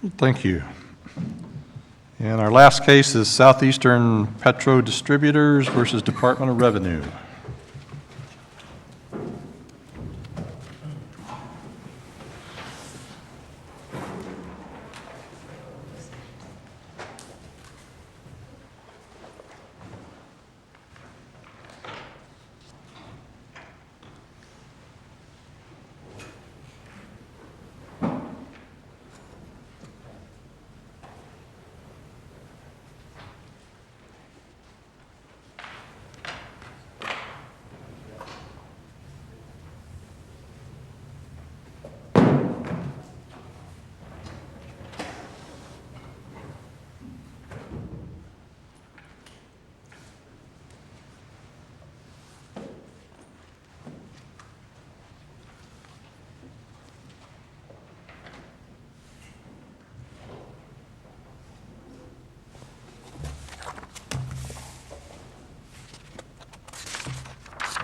Thank you. And our last case is Southeastern PETRO Distributors versus Department of Revenue.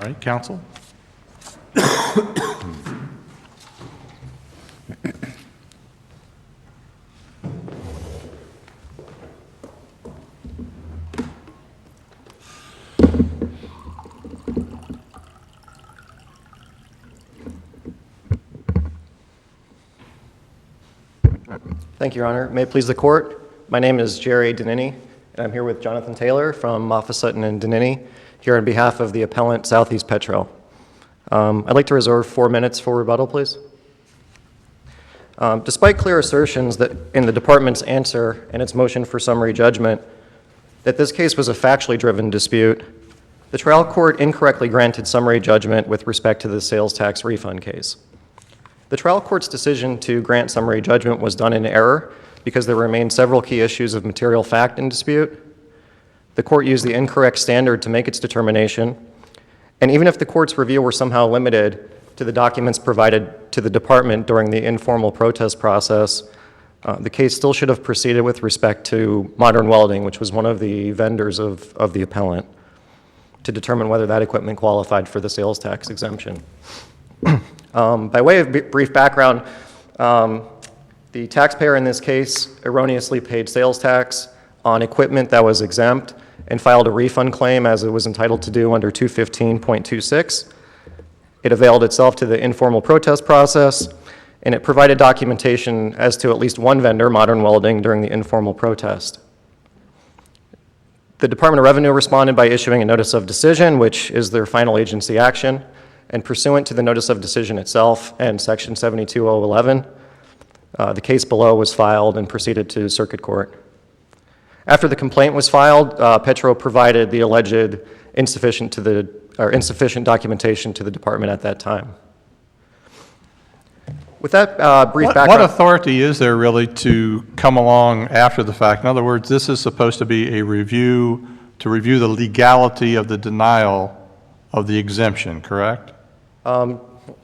All right, counsel. Thank you, Your Honor. May it please the court, my name is Jerry Danini, and I'm here with Jonathan Taylor from Moffitt, Sutton and Danini, here on behalf of the appellant Southeast PETRO. I'd like to reserve 4 minutes for rebuttal, please. Despite clear assertions that in the department's answer and its motion for summary judgment that this case was a factually driven dispute, the trial court incorrectly granted summary judgment with respect to the sales tax refund case. The trial court's decision to grant summary judgment was done in error because there remained several key issues of material fact in dispute. The court used the incorrect standard to make its determination, and even if the court's review were somehow limited to the documents provided to the department during the informal protest process, the case still should have proceeded with respect to Modern Welding, which was one of the vendors of the appellant, to determine whether that equipment qualified for the sales tax exemption. By way of brief background, the taxpayer in this case erroneously paid sales tax on equipment that was exempt and filed a refund claim as it was entitled to do under 215.26. It availed itself to the informal protest process, and it provided documentation as to at least one vendor, Modern Welding, during the informal protest. The Department of Revenue responded by issuing a notice of decision, which is their final agency action, and pursuant to the notice of decision itself and section 72011, the case below was filed and proceeded to circuit court. After the complaint was filed, PETRO provided the alleged insufficient documentation to the department at that time. With that brief background, what authority is there really to come along after the fact? In other words, this is supposed to be a review to review the legality of the denial of the exemption, correct?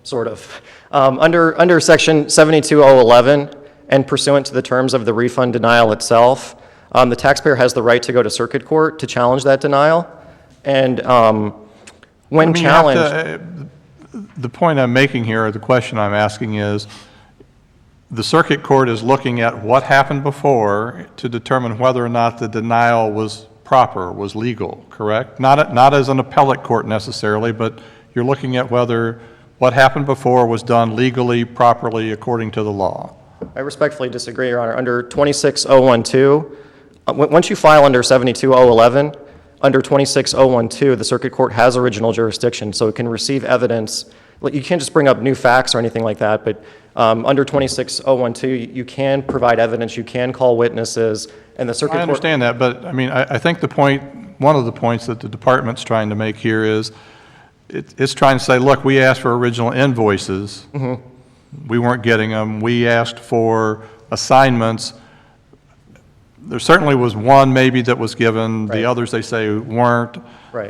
Sort of. Under section 72011 and pursuant to the terms of the refund denial itself, the taxpayer has the right to go to circuit court to challenge that denial. And when challenged... The point I'm making here, or the question I'm asking is, the circuit court is looking at what happened before to determine whether or not the denial was proper, was legal, correct? Not as an appellate court necessarily, but you're looking at whether what happened before was done legally, properly, according to the law. I respectfully disagree, Your Honor. Under 26012, once you file under 72011, under 26012, the circuit court has original jurisdiction, so it can receive evidence. You can't just bring up new facts or anything like that, but under 26012, you can provide evidence, you can call witnesses, and the circuit court... I understand that, but I mean, I think the point, one of the points that the department's trying to make here is, it's trying to say, look, we asked for original invoices. Mm-hmm. We weren't getting them. We asked for assignments. There certainly was one maybe that was given. Right. The others they say weren't. Right.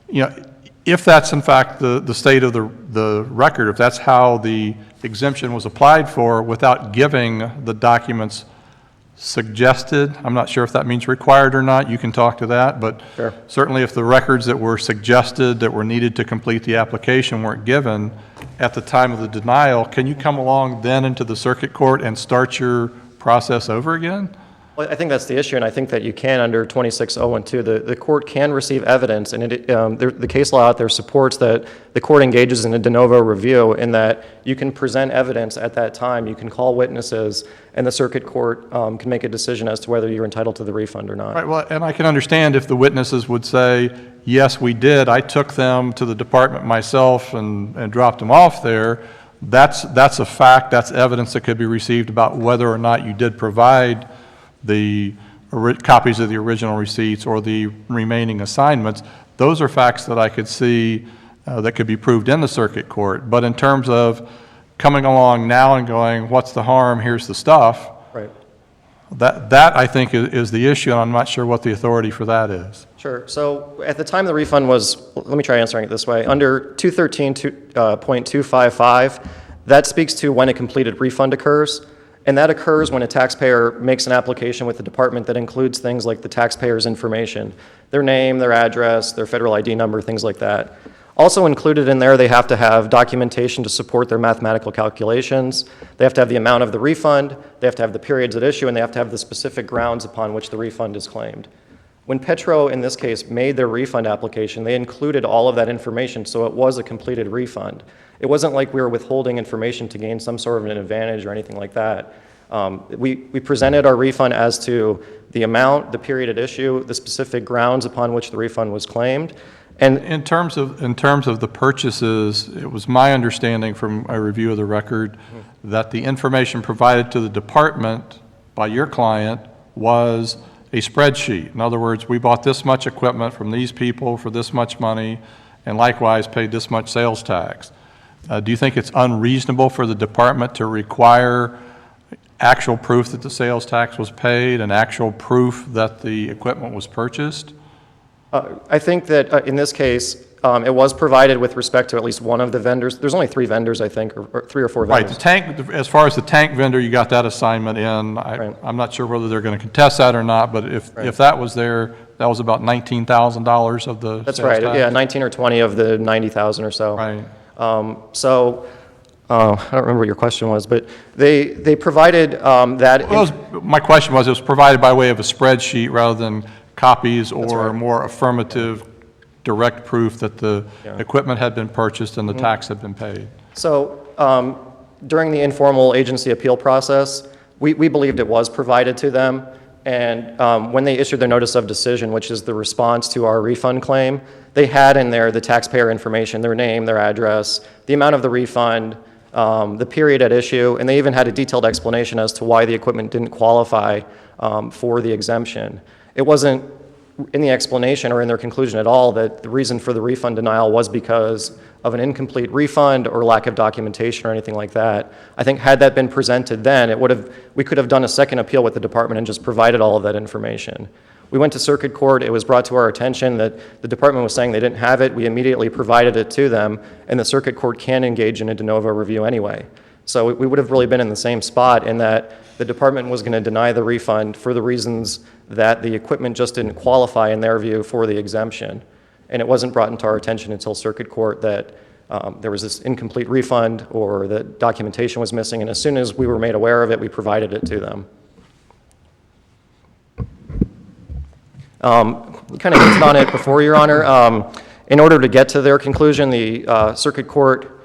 You know, if that's in fact the state of the record, if that's how the exemption was applied for without giving the documents suggested, I'm not sure if that means required or not, you can talk to that, but sure. Certainly if the records that were suggested that were needed to complete the application weren't given at the time of the denial, can you come along then into the circuit court and start your process over again? Well, I think that's the issue, and I think that you can under 26012. The court can receive evidence, and the case law out there supports that the court engages in a de novo review in that you can present evidence at that time, you can call witnesses, and the circuit court can make a decision as to whether you're entitled to the refund or not. Right, well, and I can understand if the witnesses would say, yes, we did, I took them to the department myself and dropped them off there. That's a fact, that's evidence that could be received about whether or not you did provide the copies of the original receipts or the remaining assignments. Those are facts that I could see that could be proved in the circuit court. But in terms of coming along now and going, what's the harm, here's the stuff, Right. that I think is the issue, and I'm not sure what the authority for that is. Sure. So at the time the refund was, let me try answering it this way. Under 213.255, that speaks to when a completed refund occurs. And that occurs when a taxpayer makes an application with the department that includes things like the taxpayer's information, their name, their address, their federal ID number, things like that. Also included in there, they have to have documentation to support their mathematical calculations. They have to have the amount of the refund, they have to have the periods at issue, and they have to have the specific grounds upon which the refund is claimed. When PETRO, in this case, made their refund application, they included all of that information, so it was a completed refund. It wasn't like we were withholding information to gain some sort of an advantage or anything like that. We presented our refund as to the amount, the period at issue, the specific grounds upon which the refund was claimed. And In terms of the purchases, it was my understanding from a review of the record that the information provided to the department by your client was a spreadsheet. In other words, we bought this much equipment from these people for this much money, and likewise paid this much sales tax. Do you think it's unreasonable for the department to require actual proof that the sales tax was paid and actual proof that the equipment was purchased? I think that in this case, it was provided with respect to at least one of the vendors. There's only 3 vendors, I think, or 3 or 4 vendors. Right, the tank, as far as the tank vendor, you got that assignment in. Right. I'm not sure whether they're going to contest that or not, but if that was there, that was about $19,000 of the That's sales right, tax? yeah, 19 or 20 of the 90,000 or so. Right. I don't remember what your question was, but they provided that. Well, my question was, it was provided by way of a spreadsheet rather than copies or right. more affirmative, direct proof that the equipment had been purchased and the tax had been paid. So during the informal agency appeal process, we believed it was provided to them. And when they issued their notice of decision, which is the response to our refund claim, they had in there the taxpayer information, their name, their address, the amount of the refund, the period at issue, and they even had a detailed explanation as to why the equipment didn't qualify for the exemption. It wasn't in the explanation or in their conclusion at all that the reason for the refund denial was because of an incomplete refund or lack of documentation or anything like that. I think had that been presented then, we could have done a second appeal with the department and just provided all of that information. We went to circuit court. It was brought to our attention that the department was saying they didn't have it. We immediately provided it to them, and the circuit court can engage in a de novo review anyway. So we would have really been in the same spot in that the department was going to deny the refund for the reasons that the equipment just didn't qualify in their view for the exemption. And it wasn't brought into our attention until circuit court that there was this incomplete refund or that documentation was missing. And as soon as we were made aware of it, we provided it to them. You kind of hit on it before, Your Honor. In order to get to their conclusion, the circuit court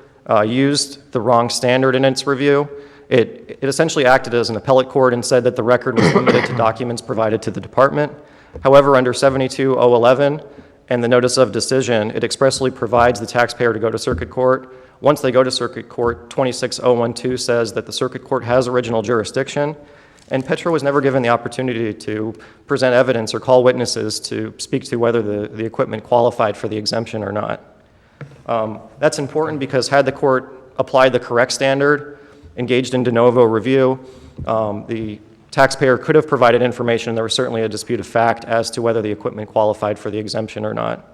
used the wrong standard in its review. It essentially acted as an appellate court and said that the record was limited to documents provided to the department. However, under 72011 and the notice of decision, it expressly provides the taxpayer to go to circuit court. Once they go to circuit court, 26012 says that the circuit court has original jurisdiction, and PETRO was never given the opportunity to present evidence or call witnesses to speak to whether the equipment qualified for the exemption or not. That's important because had the court applied the correct standard, engaged in de novo review, the taxpayer could have provided information, and there was certainly a dispute of fact as to whether the equipment qualified for the exemption or not.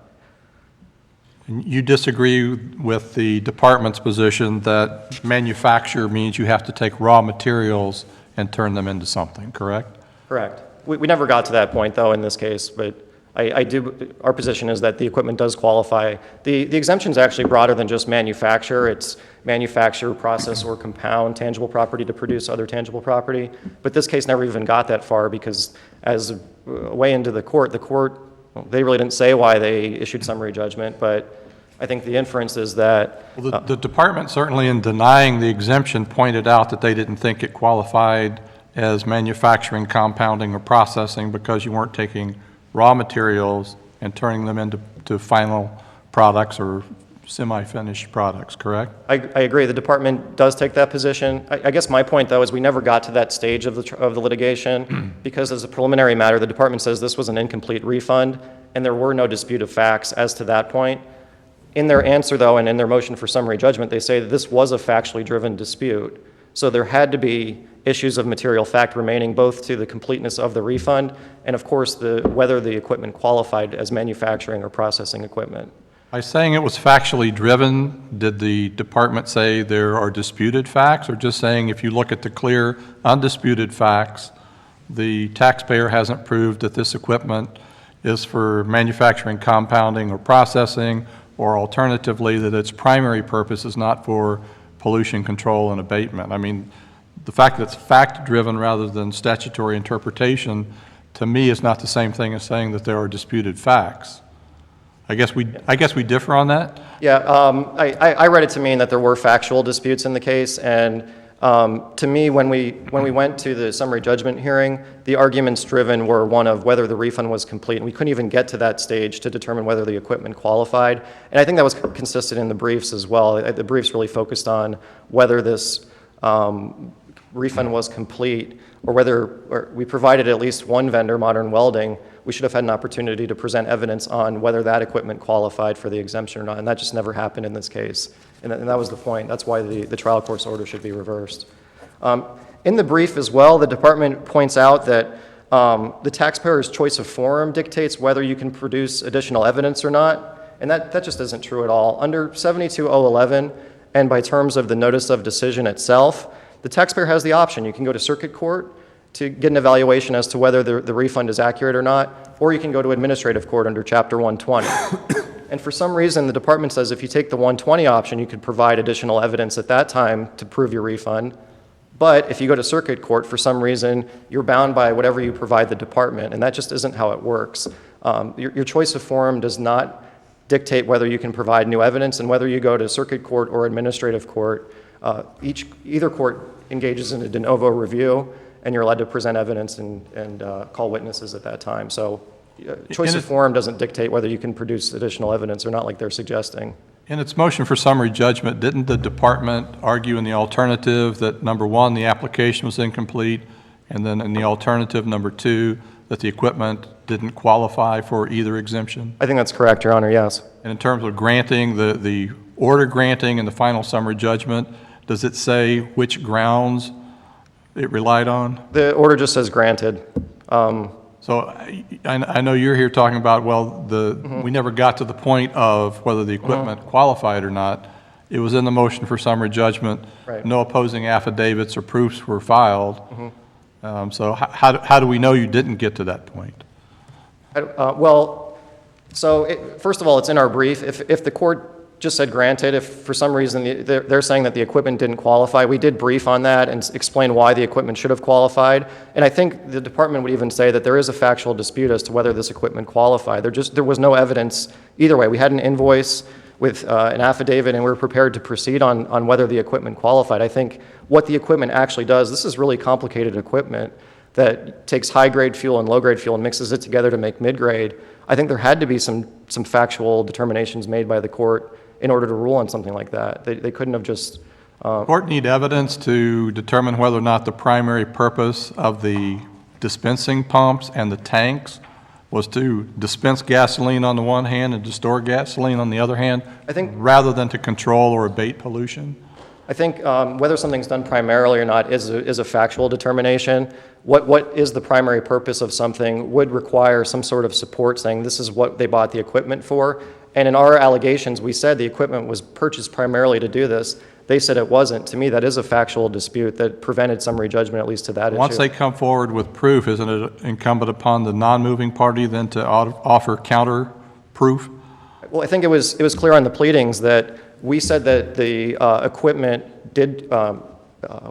You disagree with the department's position that manufacture means you have to take raw materials and turn them into something, correct? Correct. We never got to that point, though, in this case, but Our position is that the equipment does qualify. The exemption is actually broader than just manufacture. It's manufacture, process, or compound tangible property to produce other tangible property. But this case never even got that far because as a way into the court, well, they really didn't say why they issued summary judgment, but I think the inference is that... Well, the department certainly in denying the exemption pointed out that they didn't think it qualified as manufacturing, compounding, or processing because you weren't taking raw materials and turning them into final products or semi-finished products, correct? I agree. The department does take that position. I guess my point, though, is we never got to that stage of the litigation because as a preliminary matter, the department says this was an incomplete refund, and there were no disputed facts as to that point. In their answer, though, and in their motion for summary judgment, they say that this was a factually driven dispute. So there had to be issues of material fact remaining both to the completeness of the refund and, of course, whether the equipment qualified as manufacturing or processing equipment. By saying it was factually driven, did the department say there are disputed facts, or just saying if you look at the clear, undisputed facts, the taxpayer hasn't proved that this equipment is for manufacturing, compounding, or processing, or alternatively that its primary purpose is not for pollution control and abatement? I mean, the fact that it's fact-driven rather than statutory interpretation, to me, is not the same thing as saying that there are disputed facts. I guess we differ on that? Yeah, I read it to mean that there were factual disputes in the case, and to me, when we went to the summary judgment hearing, the arguments driven were one of whether the refund was complete, and we couldn't even get to that stage to determine whether the equipment qualified. And I think that was consistent in the briefs as well. The briefs really focused on whether this refund was complete or whether we provided at least one vendor, Modern Welding. We should have had an opportunity to present evidence on whether that equipment qualified for the exemption or not, and that just never happened in this case. And that was the point. That's why the trial court's order should be reversed. In the brief as well, the department points out that the taxpayer's choice of forum dictates whether you can produce additional evidence or not, and that just isn't true at all. Under 72011, and by terms of the notice of decision itself, the taxpayer has the option. You can go to circuit court to get an evaluation as to whether the refund is accurate or not, or you can go to administrative court under Chapter 120. And for some reason, the department says if you take the 120 option, you could provide additional evidence at that time to prove your refund. But if you go to circuit court, for some reason, you're bound by whatever you provide the department, and that just isn't how it works. Your choice of forum does not dictate whether you can provide new evidence, and whether you go to circuit court or administrative court, either court engages in a de novo review, and you're allowed to present evidence and call witnesses at that time. So choice of forum doesn't dictate whether you can produce additional evidence or not, like they're suggesting. In its motion for summary judgment, didn't the department argue in the alternative that, number one, the application was incomplete, and then in the alternative, number two, that the equipment didn't qualify for either exemption? I think that's correct, Your Honor, yes. And in terms of granting, the order granting and the final summary judgment, does it say which grounds it relied on? The order just says granted. So I know you're here talking about, well, we never got to the point of whether the equipment qualified or not. It was in the motion for summary judgment. Right. No opposing affidavits or proofs were filed. So how do we know you didn't get to that point? First of all, it's in our brief. If the court just said granted, if for some reason they're saying that the equipment didn't qualify, we did brief on that and explain why the equipment should have qualified. And I think the department would even say that there is a factual dispute as to whether this equipment qualified. There was no evidence either way. We had an invoice with an affidavit, and we were prepared to proceed on whether the equipment qualified. I think what the equipment actually does, this is really complicated equipment that takes high-grade fuel and low-grade fuel and mixes it together to make mid-grade. I think there had to be some factual determinations made by the court in order to rule on something like that. They couldn't have just... Court need evidence to determine whether or not the primary purpose of the dispensing pumps and the tanks was to dispense gasoline on the one hand and to store gasoline on the other hand, rather than to control or abate pollution? I think whether something's done primarily or not is a factual determination. What is the primary purpose of something would require some sort of support saying this is what they bought the equipment for. And in our allegations, we said the equipment was purchased primarily to do this. They said it wasn't. To me, that is a factual dispute that prevented summary judgment, at least to that Once issue. they come forward with proof, isn't it incumbent upon the non-moving party then to offer counter proof? Well, I think it was clear on the pleadings that we said that the equipment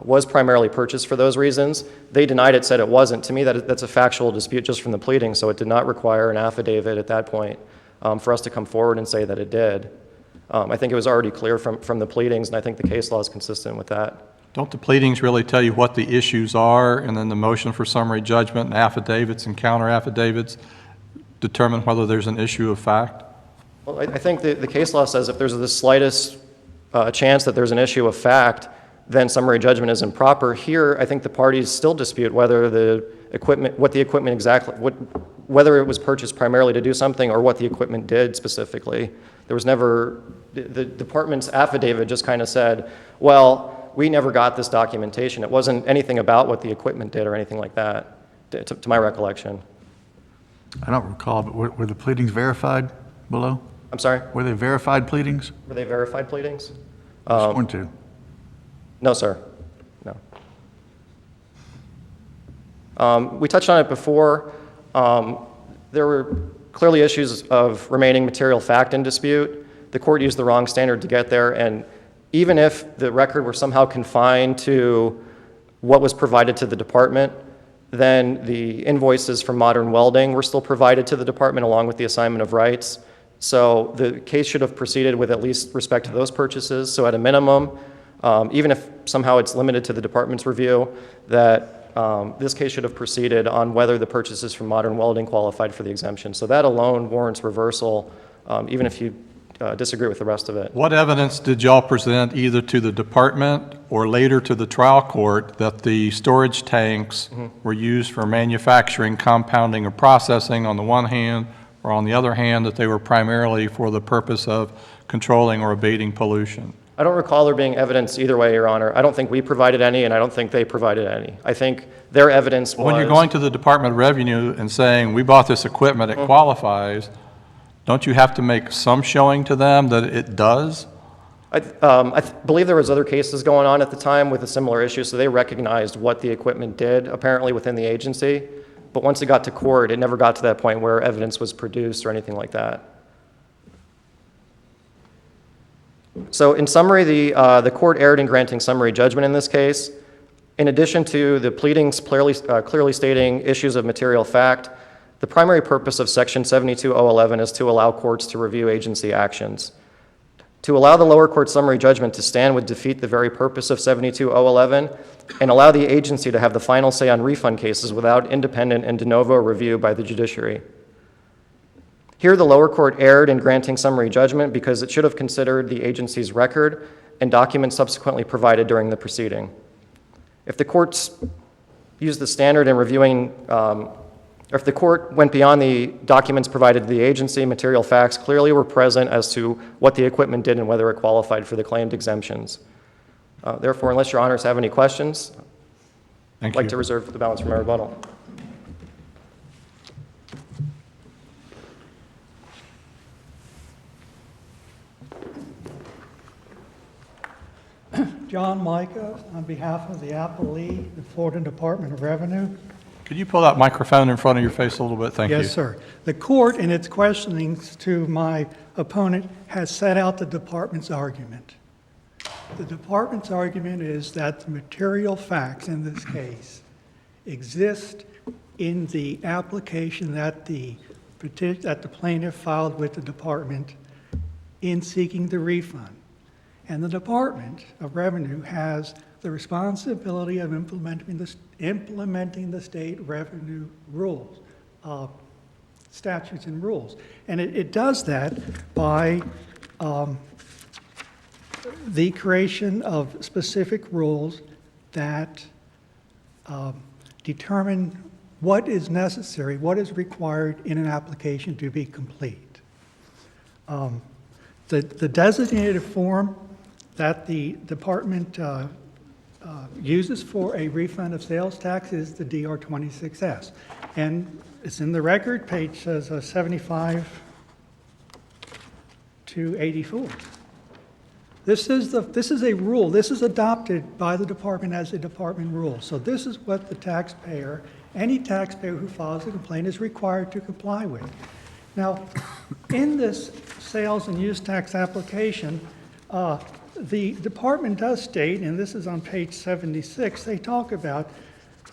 was primarily purchased for those reasons. They denied it, said it wasn't. To me, that's a factual dispute just from the pleadings, so it did not require an affidavit at that point for us to come forward and say that it did. I think it was already clear from the pleadings, and I think the case law is consistent with that. Don't the pleadings really tell you what the issues are, and then the motion for summary judgment and affidavits and counter affidavits determine whether there's an issue of fact? Well, I think the case law says if there's the slightest chance that there's an issue of fact, then summary judgment is improper. Here, I think the parties still dispute whether whether it was purchased primarily to do something or what the equipment did specifically. There was never, the department's affidavit just kind of said, well, we never got this documentation. It wasn't anything about what the equipment did or anything like that, to my recollection. I don't recall, but were the pleadings verified below? I'm sorry? Were they verified pleadings? Were they verified pleadings? Sworn to. No, sir. No. We touched on it before. There were clearly issues of remaining material fact in dispute. The court used the wrong standard to get there, and even if the record were somehow confined to what was provided to the department, then the invoices from Modern Welding were still provided to the department along with the assignment of rights. So the case should have proceeded with at least respect to those purchases. So at a minimum, even if somehow it's limited to the department's review, that this case should have proceeded on whether the purchases from Modern Welding qualified for the exemption. So that alone warrants reversal, even if you disagree with the rest of it. What evidence did y'all present either to the department or later to the trial court that the storage tanks were used for manufacturing, compounding, or processing on the one hand, or on the other hand, that they were primarily for the purpose of controlling or abating pollution? I don't recall there being evidence either way, Your Honor. I don't think we provided any, and I don't think they provided any. I think their evidence was... When you're going to the Department of Revenue and saying, we bought this equipment, it qualifies, don't you have to make some showing to them that it does? I believe there was other cases going on at the time with a similar issue, so they recognized what the equipment did, apparently within the agency. But once it got to court, it never got to that point where evidence was produced or anything like that. So in summary, the court erred in granting summary judgment in this case. In addition to the pleadings clearly stating issues of material fact, the primary purpose of Section 72011 is to allow courts to review agency actions. To allow the lower court summary judgment to stand would defeat the very purpose of 72011 and allow the agency to have the final say on refund cases without independent and de novo review by the judiciary. Here, the lower court erred in granting summary judgment because it should have considered the agency's record and documents subsequently provided during the proceeding. If the courts used the standard in reviewing, or if the court went beyond the documents provided to the agency, material facts clearly were present as to what the equipment did and whether it qualified for the claimed exemptions. Therefore, unless your honors have any questions, I'd like to reserve the balance for my rebuttal. John Micah, on behalf of the appellee, the Florida Department of Revenue. Could you pull that microphone in front of your face a little bit? Thank you. Yes, sir. The court, in its questionings to my opponent, has set out the department's argument. The department's argument is that the material facts in this case exist in the application that the plaintiff filed with the department in seeking the refund. And the Department of Revenue has the responsibility of implementing the state revenue rules, statutes and rules. And it does that by the creation of specific rules that determine what is necessary, what is required in an application to be complete. The designated form that the department uses for a refund of sales tax is the DR-26S. And it's in the record, page 75 to 84. This is a rule. This is adopted by the department as a department rule. So this is what the taxpayer, any taxpayer who files a complaint is required to comply with. Now, in this sales and use tax application, the department does state, and this is on page 76, they talk about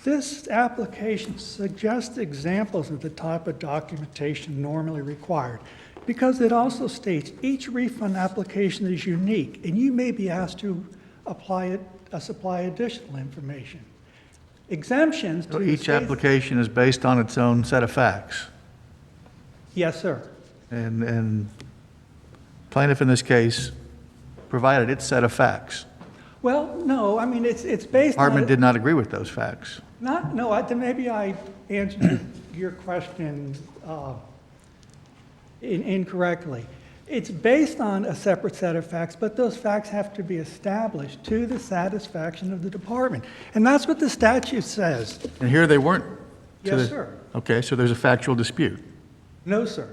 this application suggests examples of the type of documentation normally required, because it also states each refund application is unique, and you may be asked to supply additional information. Exemptions to So the each state's- application is based on its own set of facts. Yes, sir. And plaintiff in this case provided its set of facts. Well, no, I mean, it's based on... Department did not agree with those facts. Maybe I answered your question incorrectly. It's based on a separate set of facts, but those facts have to be established to the satisfaction of the department. And that's what the statute says. And here they weren't. to Yes, the- sir. Okay, so there's a factual dispute. No, sir,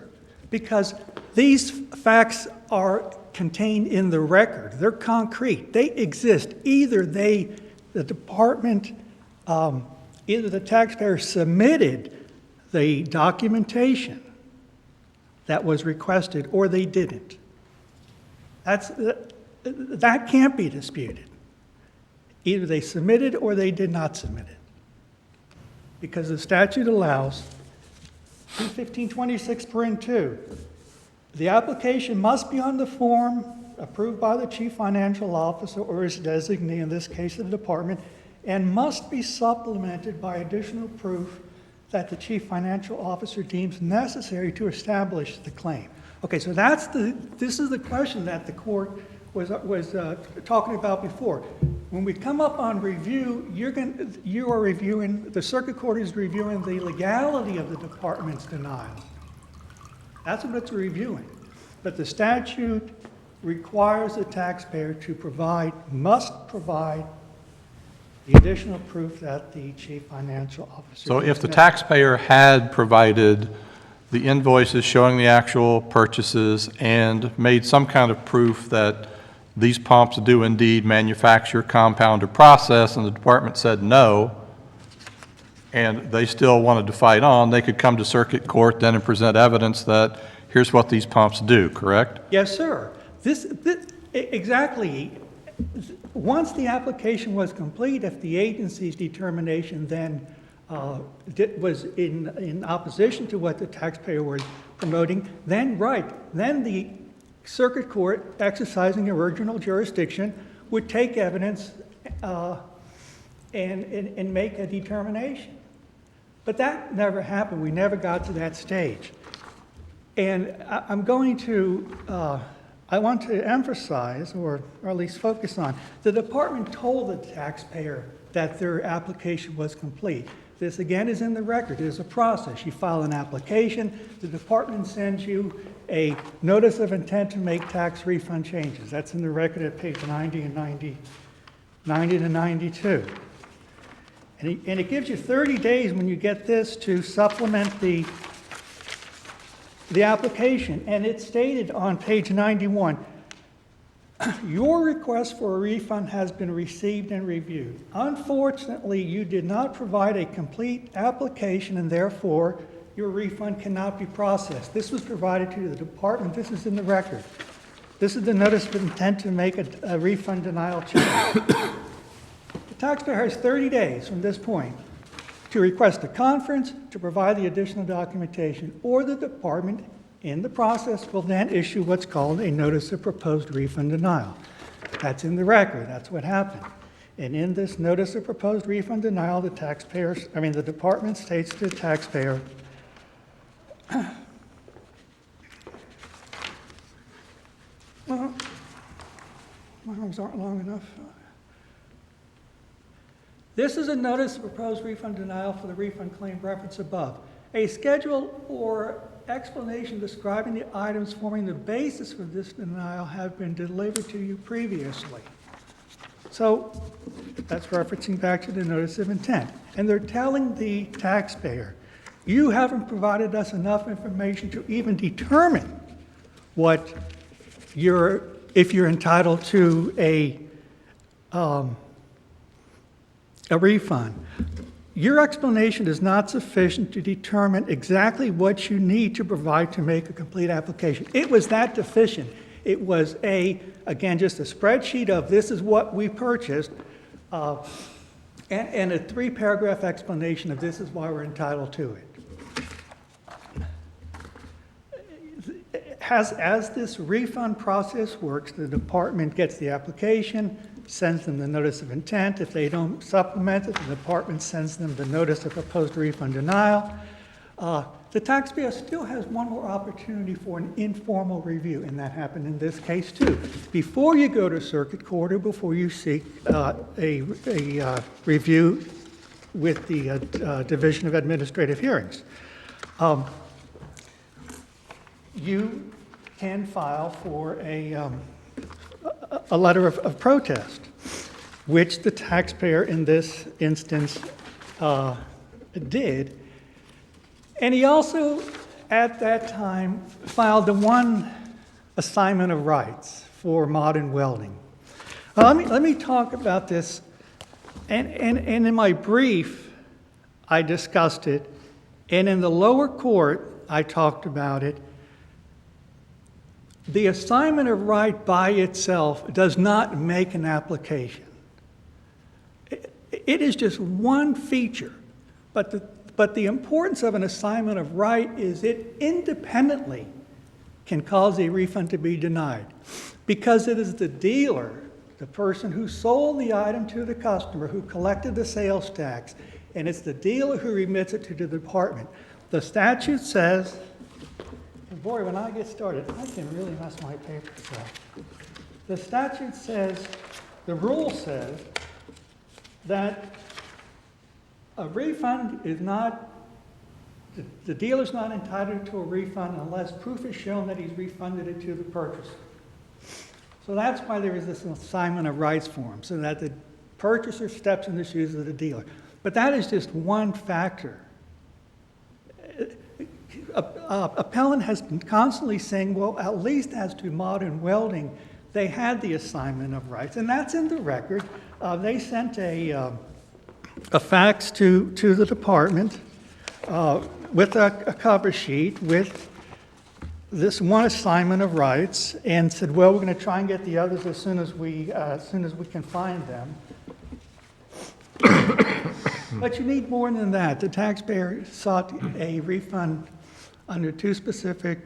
because these facts are contained in the record. They're concrete. They exist. Either the department, either the taxpayer submitted the documentation that was requested, or they didn't. That can't be disputed. Either they submitted or they did not submit it. Because the statute allows 21526(2). The application must be on the form approved by the chief financial officer or his designee, in this case the department, and must be supplemented by additional proof that the chief financial officer deems necessary to establish the claim. Okay, so this is the question that the court was talking about before. When we come up on review, you are reviewing, the circuit court is reviewing the legality of the department's denial. That's what it's reviewing. But the statute requires the taxpayer to must provide the additional proof that the chief financial officer. So deems if the necessary. taxpayer had provided the invoices showing the actual purchases and made some kind of proof that these pumps do indeed manufacture, compound, or process, and the department said no, and they still wanted to fight on, they could come to circuit court then and present evidence that here's what these pumps do, correct? Yes, sir. Exactly. Once the application was complete, if the agency's determination then was in opposition to what the taxpayer was promoting, then the circuit court, exercising original jurisdiction, would take evidence and make a determination. But that never happened. We never got to that stage. And I want to emphasize, or at least focus on, the department told the taxpayer that their application was complete. This, again, is in the record. There's a process. You file an application, the department sends you a notice of intent to make tax refund changes. That's in the record at page 90 and 90 to 92. And it gives you 30 days when you get this to supplement the application. And it's stated on page 91, your request for a refund has been received and reviewed. Unfortunately, you did not provide a complete application, and therefore your refund cannot be processed. This was provided to the department. This is in the record. This is the notice of intent to make a refund denial change. The taxpayer has 30 days from this point to request a conference, to provide the additional documentation, or the department in the process will then issue what's called a notice of proposed refund denial. That's in the record. That's what happened. And in this notice of proposed refund denial, the department states to the taxpayer, well, my arms aren't long enough. This is a notice of proposed refund denial for the refund claim referenced above. A schedule or explanation describing the items forming the basis for this denial have been delivered to you previously. So that's referencing back to the notice of intent. And they're telling the taxpayer, you haven't provided us enough information to even determine what your if you're entitled to a refund. Your explanation is not sufficient to determine exactly what you need to provide to make a complete application. It was that deficient. It was again, just a spreadsheet of this is what we purchased, and a 3-paragraph explanation of this is why we're entitled to it. As this refund process works, the department gets the application, sends them the notice of intent. If they don't supplement it, the department sends them the notice of proposed refund denial. The taxpayer still has one more opportunity for an informal review, and that happened in this case too. Before you go to circuit court or before you seek a review with the Division of Administrative Hearings, you can file for a letter of protest, which the taxpayer in this instance did. And he also, at that time, filed the one assignment of rights for modern welding. Let me talk about this. And in my brief, I discussed it. And in the lower court, I talked about it. The assignment of right by itself does not make an application. It is just one feature. But the importance of an assignment of right is it independently can cause a refund to be denied, because it is the dealer, the person who sold the item to the customer, who collected the sales tax, and it's the dealer who remits it to the department. The statute says, and boy, when I get started, I can really mess my papers up. The statute says, the rule says that a refund is not, the dealer's not entitled to a refund unless proof is shown that he's refunded it to the purchaser. So that's why there is this assignment of rights form, so that the purchaser steps in the shoes of the dealer. But that is just one factor. Appellant has been constantly saying, well, at least as to modern welding, they had the assignment of rights, and that's in the record. They sent a fax to the department with a cover sheet with this one assignment of rights, and said, well, we're going to try and get the others as soon as we can find them. But you need more than that. The taxpayer sought a refund under 2 specific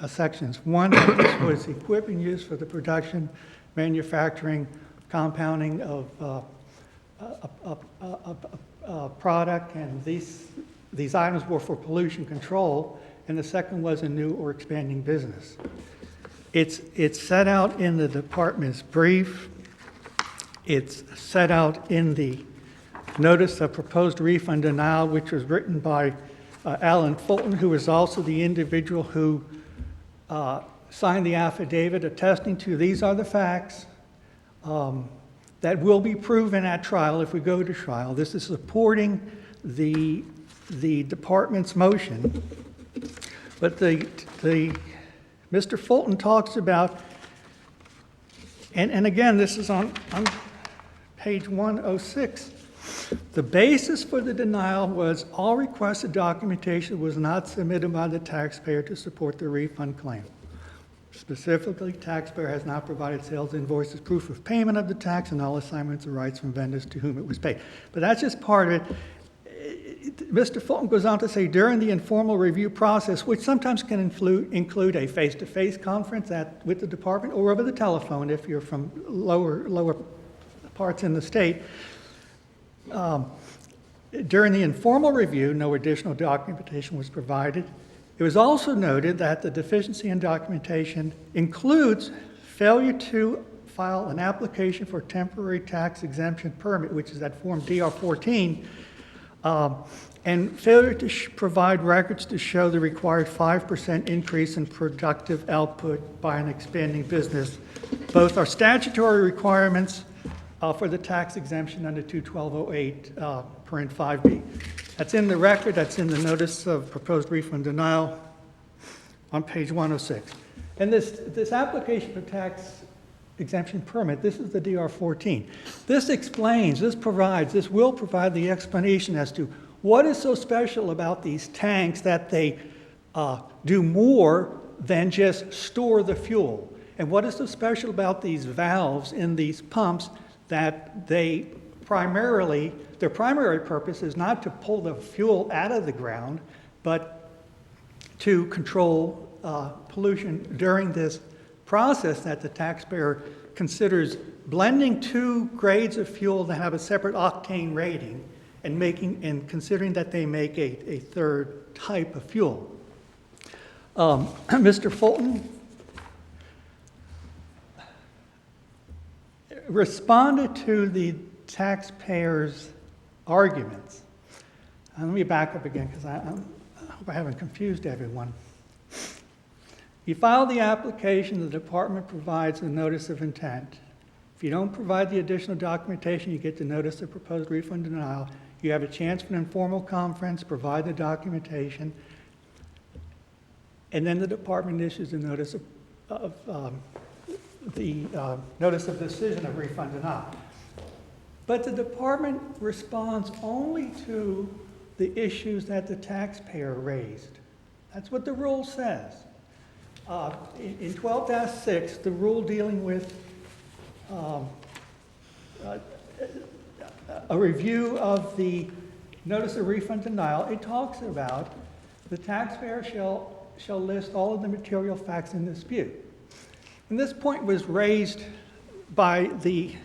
sections. One, that this was equipment used for the production, manufacturing, compounding of a product, and these items were for pollution control, and the second was a new or expanding business. It's set out in the department's brief. It's set out in the notice of proposed refund denial, which was written by Alan Fulton, who was also the individual who signed the affidavit attesting to these are the facts that will be proven at trial if we go to trial. This is supporting the department's motion. But Mr. Fulton talks about, and again, this is on page 106. The basis for the denial was all requested documentation was not submitted by the taxpayer to support the refund claim. Specifically, taxpayer has not provided sales invoices, proof of payment of the tax, and all assignments of rights from vendors to whom it was paid. But that's just part of it. Mr. Fulton goes on to say, during the informal review process, which sometimes can include a face-to-face conference with the department or over the telephone if you're from lower parts in the state, during the informal review, no additional documentation was provided. It was also noted that the deficiency in documentation includes failure to file an application for temporary tax exemption permit, which is that Form DR-14, and failure to provide records to show the required 5% increase in productive output by an expanding business. Both are statutory requirements for the tax exemption under 21208, parent 5B. That's in the record. That's in the notice of proposed refund denial on page 106. And this application for tax exemption permit, this is the DR-14. This explains, this will provide the explanation as to what is so special about these tanks that they do more than just store the fuel. And what is so special about these valves in these pumps that their primary purpose is not to pull the fuel out of the ground, but to control pollution during this process that the taxpayer considers blending two grades of fuel that have a separate octane rating and considering that they make a third type of fuel. Mr. Fulton responded to the taxpayer's arguments. Let me back up again because I hope I haven't confused everyone. You file the application, the department provides a notice of intent. If you don't provide the additional documentation, you get the notice of proposed refund denial. You have a chance for an informal conference, provide the documentation, and then the department issues a notice of notice of decision of refund denial. But the department responds only to the issues that the taxpayer raised. That's what the rule says. In 12-6, the rule dealing with a review of the notice of refund denial, it talks about the taxpayer shall list all of the material facts in dispute. And this point was raised by the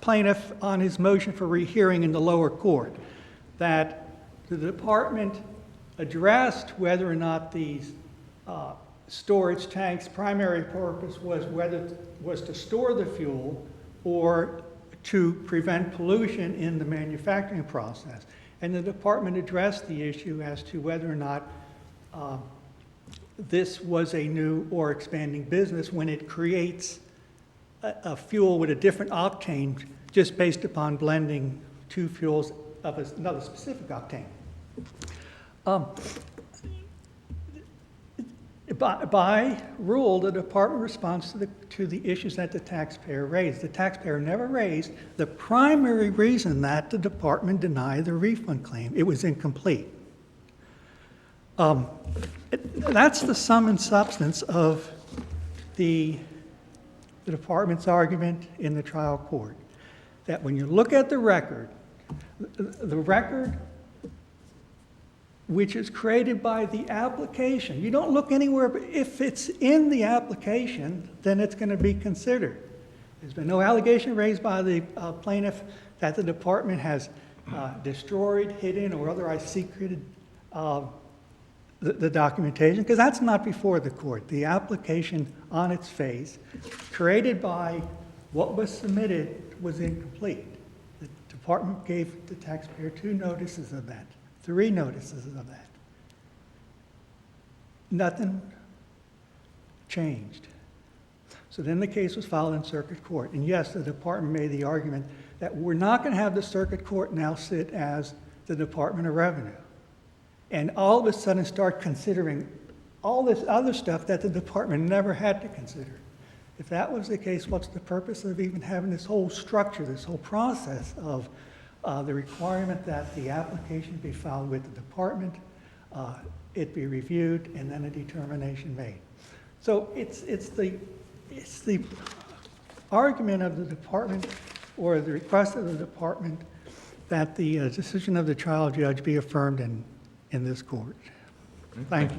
plaintiff on his motion for rehearing in the lower court, that the department addressed whether or not these storage tanks' primary purpose was to store the fuel or to prevent pollution in the manufacturing process. And the department addressed the issue as to whether or not this was a new or expanding business when it creates a fuel with a different octane just based upon blending two fuels of another specific octane. By rule, the department responds to the issues that the taxpayer raised. The taxpayer never raised the primary reason that the department denied the refund claim. It was incomplete. That's the sum and substance of the department's argument in the trial court. That when you look at the record which is created by the application, you don't look anywhere, but if it's in the application, then it's going to be considered. There's been no allegation raised by the plaintiff that the department has destroyed, hidden, or otherwise secreted the documentation, because that's not before the court. The application on its face, created by what was submitted, was incomplete. The department gave the taxpayer 2 notices of that, 3 notices of that. Nothing changed. So then the case was filed in circuit court. And yes, the department made the argument that we're not going to have the circuit court now sit as the Department of Revenue and all of a sudden start considering all this other stuff that the department never had to consider. If that was the case, what's the purpose of even having this whole structure, this whole process of the requirement that the application be filed with the department, it be reviewed, and then a determination made? So it's the argument of the department or the request of the department that the decision of the trial judge be affirmed in this court. Thank you.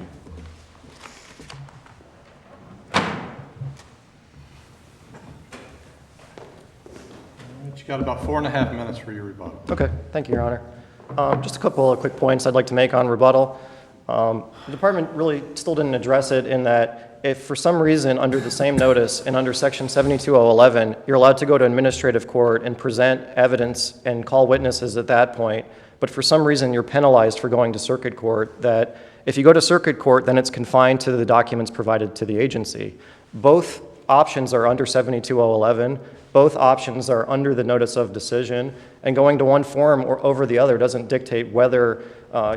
You got about 4.5 minutes for your rebuttal. Okay, thank you, Your Honor. Just a couple of quick points I'd like to make on rebuttal. The department really still didn't address it in that if for some reason under the same notice and under section 72011, you're allowed to go to administrative court and present evidence and call witnesses at that point, but for some reason you're penalized for going to circuit court, that if you go to circuit court, then it's confined to the documents provided to the agency. Both options are under 72011. Both options are under the notice of decision, and going to one forum or over the other doesn't dictate whether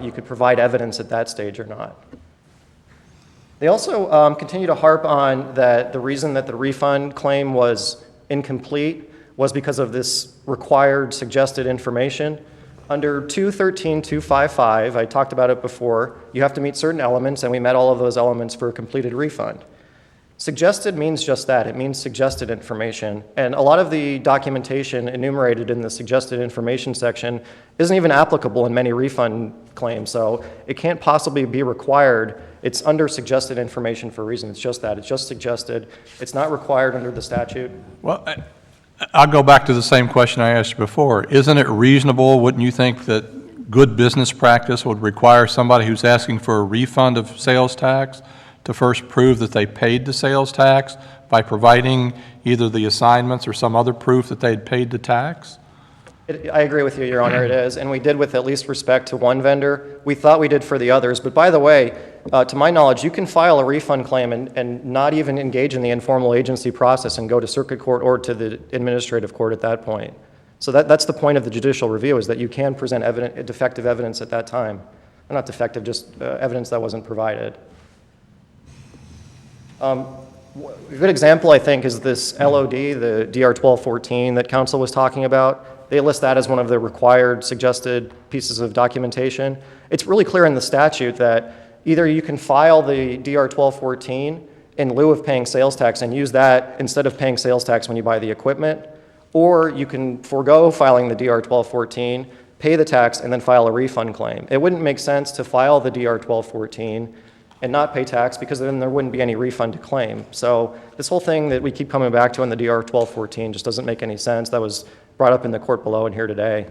you could provide evidence at that stage or not. They also continue to harp on that the reason that the refund claim was incomplete was because of this required suggested information. Under 213.255, I talked about it before, you have to meet certain elements, and we met all of those elements for a completed refund. Suggested means just that. It means suggested information. And a lot of the documentation enumerated in the suggested information section isn't even applicable in many refund claims, so it can't possibly be required. It's under suggested information for a reason. It's just that. It's just suggested. It's not required under the statute. Well, I'll go back to the same question I asked you before. Isn't it reasonable, wouldn't you think, that good business practice would require somebody who's asking for a refund of sales tax to first prove that they paid the sales tax by providing either the assignments or some other proof that they'd paid the tax? I agree with you, Your Honor, it is, and we did with at least respect to one vendor. We thought we did for the others, but by the way, to my knowledge, you can file a refund claim and not even engage in the informal agency process and go to circuit court or to the administrative court at that point. So that's the point of the judicial review, is that you can present defective evidence at that time. Not defective, just evidence that wasn't provided. A good example, I think, is this LOD, the DR 1214 that counsel was talking about. They list that as one of the required suggested pieces of documentation. It's really clear in the statute that either you can file the DR 1214 in lieu of paying sales tax and use that instead of paying sales tax when you buy the equipment, or you can forego filing the DR 1214, pay the tax, and then file a refund claim. It wouldn't make sense to file the DR 1214 and not pay tax, because then there wouldn't be any refund to claim. So this whole thing that we keep coming back to in the DR 1214 just doesn't make any sense. That was brought up in the court below and here today.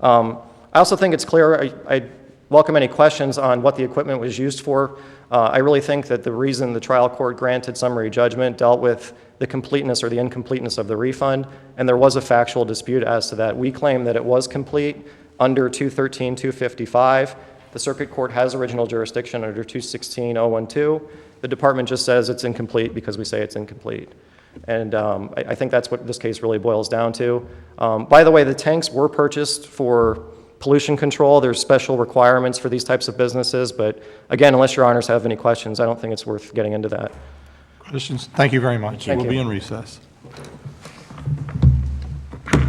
I also think it's clear, I welcome any questions on what the equipment was used for. I really think that the reason the trial court granted summary judgment dealt with the completeness or the incompleteness of the refund, and there was a factual dispute as to that. We claim that it was complete under 213.255. The circuit court has original jurisdiction under 216.012. The department just says it's incomplete because we say it's incomplete. And I think that's what this case really boils down to. By the way, the tanks were purchased for pollution control. There's special requirements for these types of businesses. But again, unless your honors have any questions, I don't think it's worth getting into that. Questions? Thank you very much. Thank We'll you. be in recess.